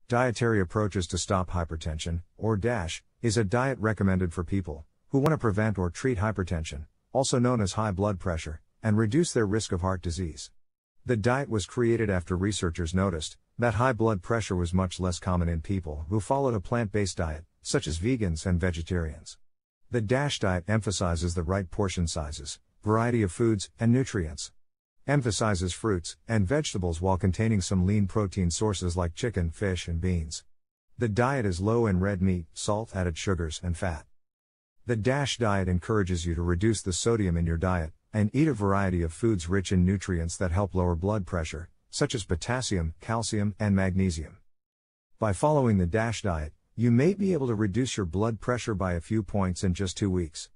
Dietary Approaches to Stop Hypertension, or DASH, is a diet recommended for people who want to prevent or treat hypertension, also known as high blood pressure, and reduce their risk of heart disease. The diet was created after researchers noticed that high blood pressure was much less common in people who followed a plant-based diet, such as vegans and vegetarians. The DASH diet emphasizes the right portion sizes, variety of foods, and nutrients. Emphasizes fruits and vegetables while containing some lean protein sources like chicken, fish, and beans. The diet is low in red meat, salt, added sugars, and fat. The DASH diet encourages you to reduce the sodium in your diet and eat a variety of foods rich in nutrients that help lower blood pressure, such as potassium, calcium, and magnesium. By following the DASH diet, you may be able to reduce your blood pressure by a few points in just 2 weeks.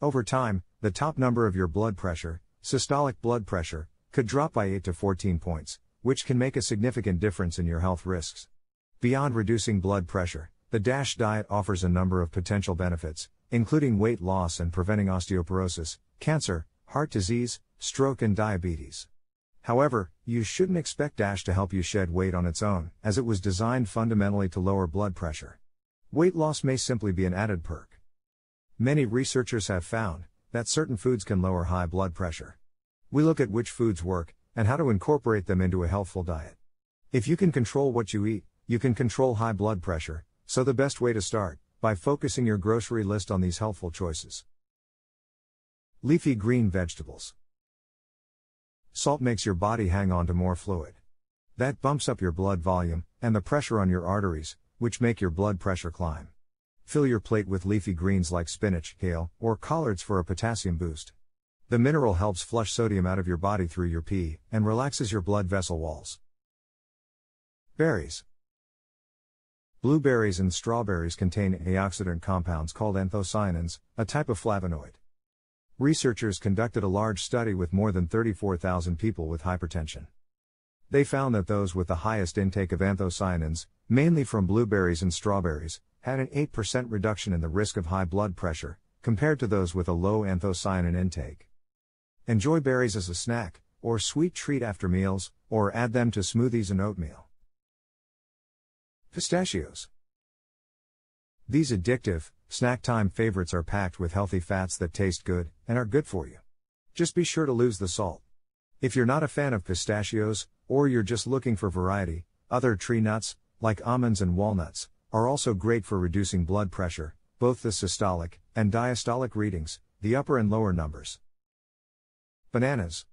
Over time, the top number of your blood pressure, systolic blood pressure, could drop by 8 to 14 points, which can make a significant difference in your health risks. Beyond reducing blood pressure, the DASH diet offers a number of potential benefits, including weight loss and preventing osteoporosis, cancer, heart disease, stroke, and diabetes. However, you shouldn't expect DASH to help you shed weight on its own, as it was designed fundamentally to lower blood pressure. Weight loss may simply be an added perk. Many researchers have found that certain foods can lower high blood pressure. We look at which foods work, and how to incorporate them into a healthful diet. If you can control what you eat, you can control high blood pressure, so the best way to start, by focusing your grocery list on these healthful choices. Leafy green vegetables. Salt makes your body hang on to more fluid. That bumps up your blood volume, and the pressure on your arteries, which make your blood pressure climb. Fill your plate with leafy greens like spinach, kale, or collards for a potassium boost. The mineral helps flush sodium out of your body through your pee, and relaxes your blood vessel walls. Berries. Blueberries and strawberries contain antioxidant compounds called anthocyanins, a type of flavonoid. Researchers conducted a large study with more than 34,000 people with hypertension. They found that those with the highest intake of anthocyanins, mainly from blueberries and strawberries, had an 8% reduction in the risk of high blood pressure, compared to those with a low anthocyanin intake. Enjoy berries as a snack, or sweet treat after meals, or add them to smoothies and oatmeal. Pistachios. These addictive, snack time favorites are packed with healthy fats that taste good, and are good for you. Just be sure to lose the salt. If you're not a fan of pistachios, or you're just looking for variety, other tree nuts, like almonds and walnuts, are also great for reducing blood pressure, both the systolic and diastolic readings, the upper and lower numbers. Bananas.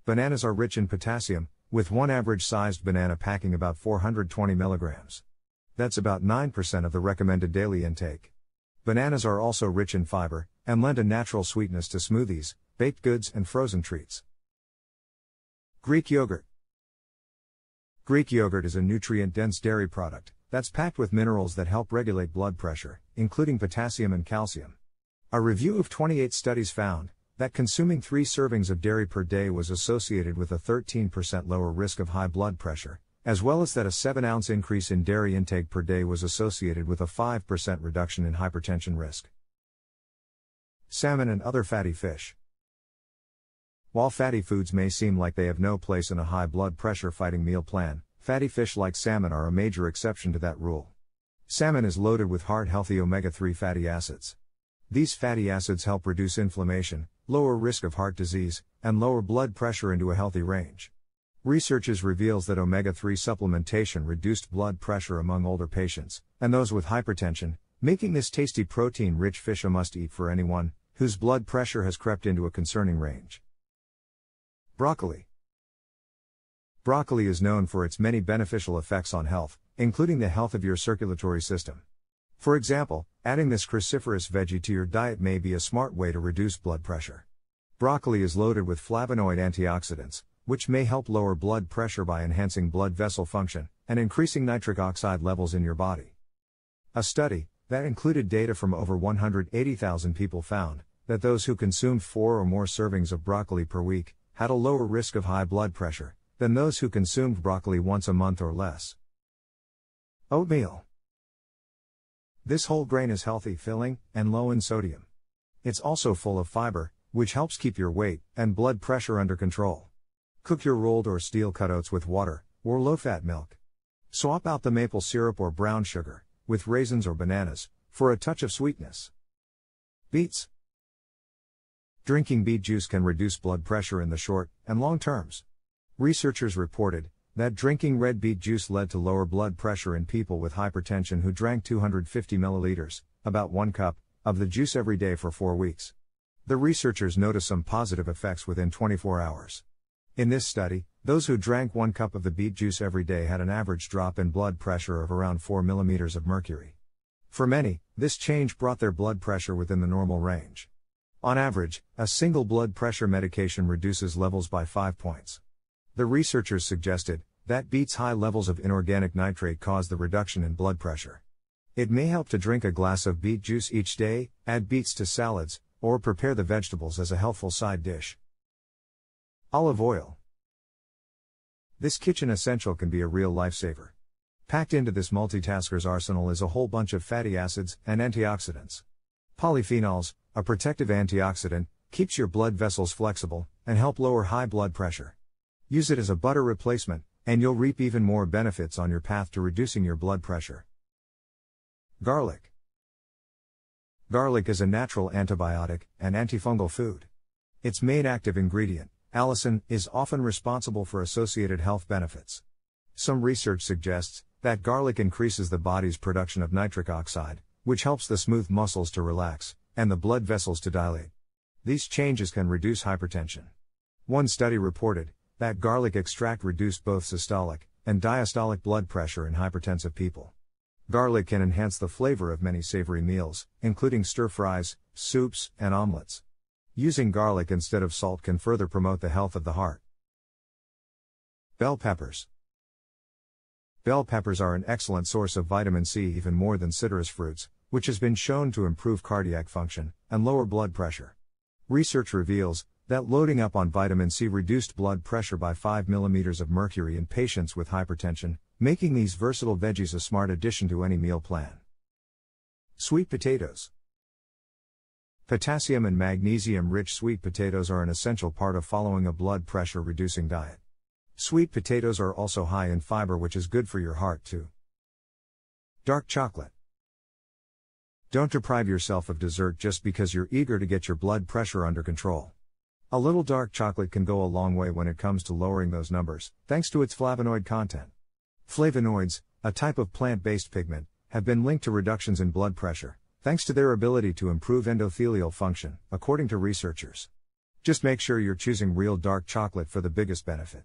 Bananas are rich in potassium, with one average-sized banana packing about 420 milligrams. That's about 9% of the recommended daily intake. Bananas are also rich in fiber, and lend a natural sweetness to smoothies, baked goods, and frozen treats. Greek yogurt. Greek yogurt is a nutrient-dense dairy product that's packed with minerals that help regulate blood pressure, including potassium and calcium. A review of 28 studies found that consuming 3 servings of dairy per day was associated with a 13% lower risk of high blood pressure, as well as that a 7-ounce increase in dairy intake per day was associated with a 5% reduction in hypertension risk. Salmon and other fatty fish. While fatty foods may seem like they have no place in a high blood pressure fighting meal plan, fatty fish like salmon are a major exception to that rule. Salmon is loaded with heart-healthy omega-3 fatty acids. These fatty acids help reduce inflammation, lower risk of heart disease, and lower blood pressure into a healthy range. Research reveals that omega-3 supplementation reduced blood pressure among older patients, and those with hypertension, making this tasty protein-rich fish a must-eat for anyone whose blood pressure has crept into a concerning range. Broccoli. Broccoli is known for its many beneficial effects on health, including the health of your circulatory system. For example, adding this cruciferous veggie to your diet may be a smart way to reduce blood pressure. Broccoli is loaded with flavonoid antioxidants, which may help lower blood pressure by enhancing blood vessel function and increasing nitric oxide levels in your body. A study that included data from over 180,000 people found that those who consumed 4 or more servings of broccoli per week had a lower risk of high blood pressure than those who consumed broccoli once a month or less. Oatmeal. This whole grain is healthy, filling, and low in sodium. It's also full of fiber, which helps keep your weight and blood pressure under control. Cook your rolled or steel-cut oats with water, or low-fat milk. Swap out the maple syrup or brown sugar, with raisins or bananas, for a touch of sweetness. Beets. Drinking beet juice can reduce blood pressure in the short and long terms. Researchers reported that drinking red beet juice led to lower blood pressure in people with hypertension who drank 250 milliliters, about 1 cup, of the juice every day for 4 weeks. The researchers noticed some positive effects within 24 hours. In this study, those who drank 1 cup of the beet juice every day had an average drop in blood pressure of around 4 millimeters of mercury. For many, this change brought their blood pressure within the normal range. On average, a single blood pressure medication reduces levels by 5 points. The researchers suggested that beets' high levels of inorganic nitrate cause the reduction in blood pressure. It may help to drink a glass of beet juice each day, add beets to salads, or prepare the vegetables as a healthful side dish. Olive oil. This kitchen essential can be a real lifesaver. Packed into this multitasker's arsenal is a whole bunch of fatty acids and antioxidants. Polyphenols, a protective antioxidant, keeps your blood vessels flexible and help lower high blood pressure. Use it as a butter replacement, and you'll reap even more benefits on your path to reducing your blood pressure. Garlic. Garlic is a natural antibiotic and antifungal food. Its main active ingredient, allicin, is often responsible for associated health benefits. Some research suggests that garlic increases the body's production of nitric oxide, which helps the smooth muscles to relax and the blood vessels to dilate. These changes can reduce hypertension. One study reported that garlic extract reduced both systolic and diastolic blood pressure in hypertensive people. Garlic can enhance the flavor of many savory meals, including stir-fries, soups, and omelets. Using garlic instead of salt can further promote the health of the heart. Bell peppers. Bell peppers are an excellent source of vitamin C, even more than citrus fruits, which has been shown to improve cardiac function and lower blood pressure. Research reveals that loading up on vitamin C reduced blood pressure by 5 millimeters of mercury in patients with hypertension, making these versatile veggies a smart addition to any meal plan. Sweet potatoes. Potassium and magnesium-rich sweet potatoes are an essential part of following a blood pressure-reducing diet. Sweet potatoes are also high in fiber, which is good for your heart too. Dark chocolate. Don't deprive yourself of dessert just because you're eager to get your blood pressure under control. A little dark chocolate can go a long way when it comes to lowering those numbers, thanks to its flavonoid content. Flavonoids, a type of plant-based pigment, have been linked to reductions in blood pressure, thanks to their ability to improve endothelial function, according to researchers. Just make sure you're choosing real dark chocolate for the biggest benefit.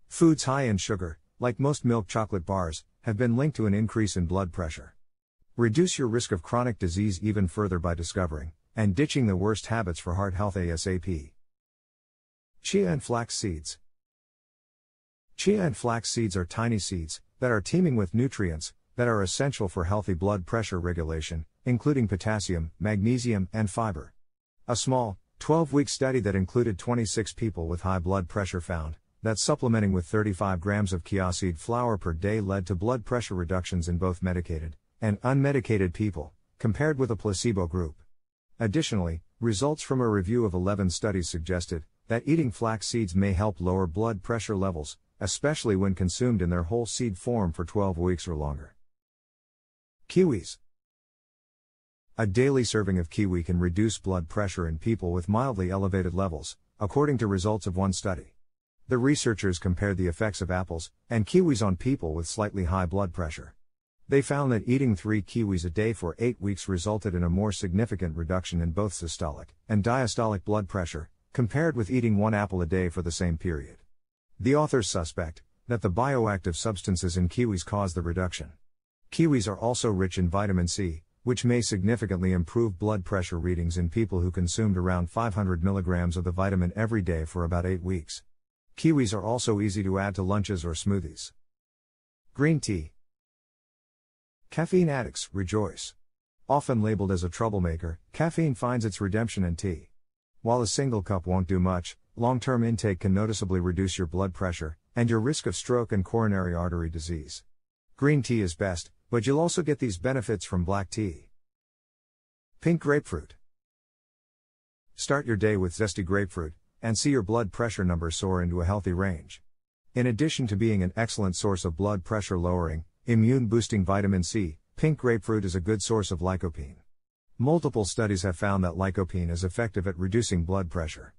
Foods high in sugar, like most milk chocolate bars, have been linked to an increase in blood pressure. Reduce your risk of chronic disease even further by discovering and ditching the worst habits for heart health ASAP. Chia and flax seeds. Chia and flax seeds are tiny seeds that are teeming with nutrients that are essential for healthy blood pressure regulation, including potassium, magnesium, and fiber. A small, 12-week study that included 26 people with high blood pressure found that supplementing with 35 grams of chia seed flour per day led to blood pressure reductions in both medicated and unmedicated people, compared with a placebo group. Additionally, results from a review of 11 studies suggested that eating flax seeds may help lower blood pressure levels, especially when consumed in their whole seed form for 12 weeks or longer. Kiwis. A daily serving of kiwi can reduce blood pressure in people with mildly elevated levels, according to results of one study. The researchers compared the effects of apples and kiwis on people with slightly high blood pressure. They found that eating 3 kiwis a day for 8 weeks resulted in a more significant reduction in both systolic and diastolic blood pressure, compared with eating 1 apple a day for the same period. The authors suspect that the bioactive substances in kiwis cause the reduction. Kiwis are also rich in vitamin C, which may significantly improve blood pressure readings in people who consumed around 500 milligrams of the vitamin every day for about 8 weeks. Kiwis are also easy to add to lunches or smoothies. Green tea. Caffeine addicts, rejoice. Often labeled as a troublemaker, caffeine finds its redemption in tea. While a single cup won't do much, long-term intake can noticeably reduce your blood pressure and your risk of stroke and coronary artery disease. Green tea is best, but you'll also get these benefits from black tea. Pink grapefruit. Start your day with zesty grapefruit, and see your blood pressure numbers soar into a healthy range. In addition to being an excellent source of blood pressure lowering, Immune-boosting vitamin C, pink grapefruit is a good source of lycopene. Multiple studies have found that lycopene is effective at reducing blood pressure.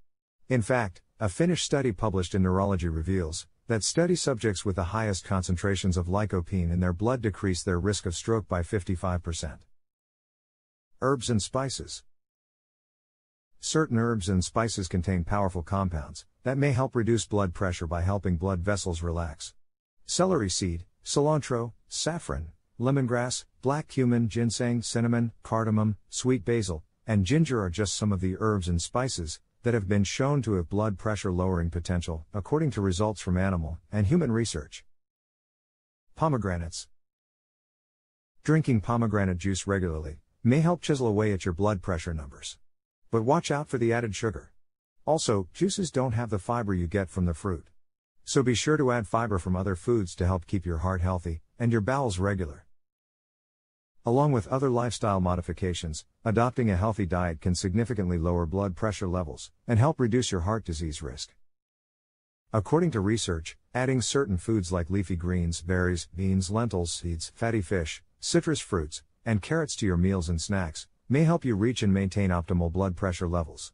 In fact, a Finnish study published in Neurology reveals that study subjects with the highest concentrations of lycopene in their blood decrease their risk of stroke by 55%. Herbs and spices. Certain herbs and spices contain powerful compounds that may help reduce blood pressure by helping blood vessels relax. Celery seed, cilantro, saffron, lemongrass, black cumin, ginseng, cinnamon, cardamom, sweet basil, and ginger are just some of the herbs and spices that have been shown to have blood pressure lowering potential, according to results from animal and human research. Pomegranates. Drinking pomegranate juice regularly may help chisel away at your blood pressure numbers. But watch out for the added sugar. Also, juices don't have the fiber you get from the fruit. So be sure to add fiber from other foods to help keep your heart healthy and your bowels regular. Along with other lifestyle modifications, adopting a healthy diet can significantly lower blood pressure levels and help reduce your heart disease risk. According to research, adding certain foods like leafy greens, berries, beans, lentils, seeds, fatty fish, citrus fruits, and carrots to your meals and snacks may help you reach and maintain optimal blood pressure levels.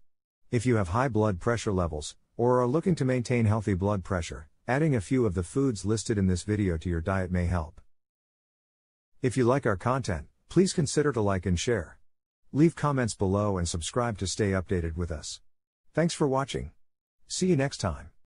If you have high blood pressure levels, or are looking to maintain healthy blood pressure, adding a few of the foods listed in this video to your diet may help. If you like our content, please consider to like and share. Leave comments below and subscribe to stay updated with us. Thanks for watching. See you next time.